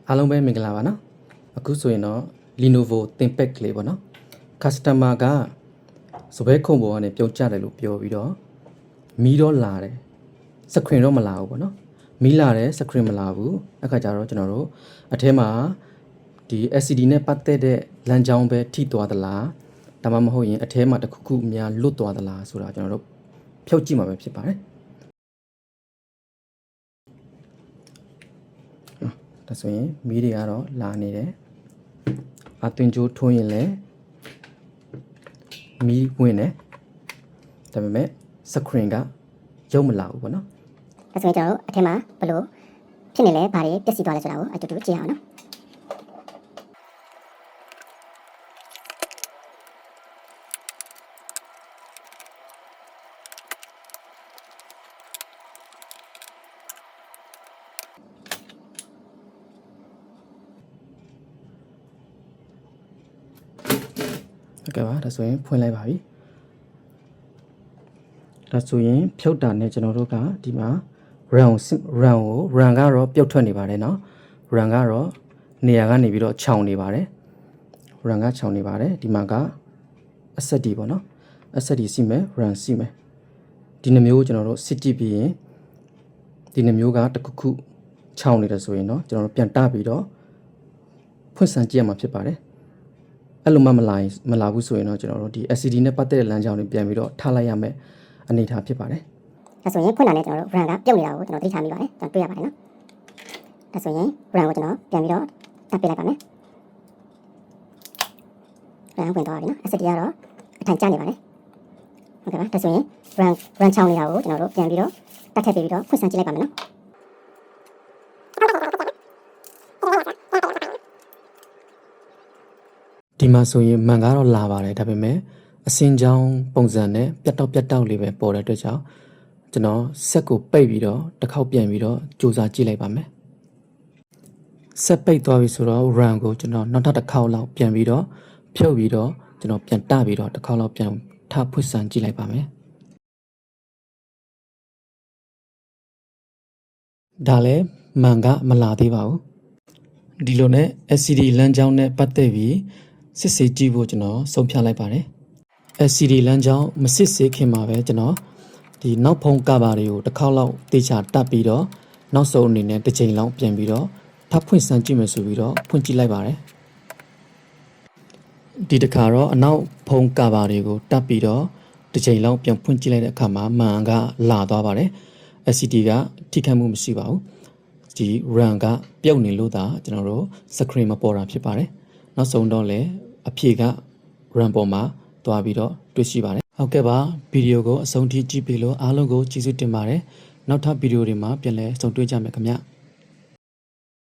အားလုံးပဲမင်္ဂလာပါနော်အခုဆိုရင်တော့ Lenovo ThinkPad ကလေးပေါ့နော် customer ကစပယ်ခုံပေါ်ကနေပြုံးကျတယ်လို့ပြောပြီးတော့မီးတော့လာတယ် screen တော့မလာဘူးပေါ့နော်မီးလာတယ် screen မလာဘူးအခါကျတော့ကျွန်တော်တို့အထဲမှာဒီ LCD နဲ့ပတ်သက်တဲ့လမ်းကြောင်းပဲထိသွားသလားဒါမှမဟုတ်ရင်အထဲမှာတစ်ခုခုများလွတ်သွားသလားဆိုတာကျွန်တော်တို့ဖြုတ်ကြည့်မှာပဲဖြစ်ပါတယ်ဒါဆိုရင်မီးတွေကတော့လာနေတယ်အသွင်ကြိုးထိုးရင်လည်းမီးဝင်တယ်ဒါပေမဲ့ screen ကရုပ်မလာဘူးပေါ့နော်ဒါဆိုရင်ကျွန်တော်တို့အထက်မှာဘယ်လိုဖြစ်နေလဲဘာတွေပြည့်စည်သွားလဲဆိုတာကိုအတူတူကြည့်ရအောင်နော်ဟုတ်ကဲ့ပါဒါဆိုရင်ဖွင့်လိုက်ပါပြီဒါဆိုရင်ဖြုတ်တာနဲ့ကျွန်တော်တို့ကဒီမှာ run ကတော့ပြုတ်ထွက်နေပါတယ်เนาะ run ကတော့နေရာကနေပြီးတော့ခြောင်နေပါတယ် run ကခြောင်နေပါတယ်ဒီမှာက SSD ပေါ့เนาะ SSD စီမယ် run စီမယ်ဒီနှမျိုးကျွန်တော်တို့စစ်ကြည့်ပြီးရင်ဒီနှမျိုးကတစ်ခုခုခြောင်နေတယ်ဆိုရင်เนาะကျွန်တော်တို့ပြန်တပြီးတော့ဖွင့်စမ်းကြည့်ရမှာဖြစ်ပါတယ်အဲ့လိုမှမလာဘူးဆိုရင်တော့ကျွန်တော်တို့ဒီ LCD နဲ့ပတ်သက်တဲ့လမ်းကြောင်းတွေပြန်ပြီးတော့ထားလိုက်ရမယ်အနေထားဖြစ်ပါတယ်ဒါဆိုရင်ဖွင့်လာတဲ့ကျွန်တော်တို့ run ကပြုတ်နေတာကိုကျွန်တော်သိချမိပါတယ်ကျွန်တော်တွေ့ရပါတယ်နော်ဒါဆိုရင် run ကိုကျွန်တော်ပြန်ပြီးတော့တပ်ပေးလိုက်ပါမယ် run ဝင်သွားပြီနော် SSD ကတော့အထိုင်ကျနေပါတယ်ဟုတ်ကဲ့ပါဒါဆိုရင် run ချောင်းနေတာကိုကျွန်တော်တို့ပြန်ပြီးတော့တတ်ထည့်ပေးပြီးတော့ဖွင့်စမ်းကြည့်လိုက်ပါမယ်နော်ဒီမှာဆိုရင်မှန်ကတော့လာပါတယ်ဒါပေမဲ့အစင်ချောင်းပုံစံနဲ့ပြတ်တောက်လေးပဲပေါ်တဲ့အတွက်ကြောင့်ကျွန်တော်ဆက်ကိုပိတ်ပြီးတော့တစ်ခေါက်ပြန်ပြီးတော့စူးစမ်းကြည့်လိုက်ပါမယ်ဆက်ပိတ်သွားပြီဆိုတော့ run ကိုကျွန်တော်နောက်တစ်ခေါက်လောက်ပြန်ပြီးတော့ဖြုတ်ပြီးတော့ကျွန်တော်ပြန်တပြီးတော့တစ်ခေါက်လောက်ပြန်ထဖွင့်စမ်းကြည့်လိုက်ပါမယ်ဒါလည်းမှန်ကမလာသေးပါဘူးဒီလိုနဲ့ LCD လမ်းကြောင်းနဲ့ပတ်သက်ပြီးစစ်ဆေးကြည့်ဖို့ကျွန်တော်ဆုံးဖြတ်လိုက်ပါတယ် LCD လမ်းကြောင်းမစစ်ဆေးခင်မှာပဲကျွန်တော်ဒီနောက်ဖုံးကဘာတွေကိုတစ်ခေါက်လောက်တေချာတက်ပြီးတော့နောက်ဆုံးအနေနဲ့တစ်ချိန်လောက်ပြန်ပြီးတော့ထပ်ဖွင့်စမ်းကြည့်မယ်ဆိုပြီးတော့ဖွင့်ကြည့်လိုက်ပါတယ်ဒီတစ်ခါတော့အနောက်ဖုံးကဘာတွေကိုတက်ပြီးတော့တစ်ချိန်လောက်ပြန်ဖွင့်ကြည့်လိုက်တဲ့အခါမှာမှန်ကလာသွားပါတယ် LCD ကထိခိုက်မှုမရှိပါဘူးဒီ run ကပြုတ်နေလို့သာကျွန်တော်တို့ screen မပေါ်တာဖြစ်ပါတယ်နောက်ဆုံးတော့လည်းအဖြေက run ပေါ်မှာသွားပြီးတော့တွေ့ရှိပါတယ်ဟုတ်ကဲ့ပါဗီဒီယိုကိုအဆုံးထိကြည့်ပြီးလို့အားလုံးကိုကျေးဇူးတင်ပါတယ်နောက်ထပ်ဗီဒီယိုတွေမှာပြန်လည်ဆုံတွေ့ကြမယ်ခင်ဗျ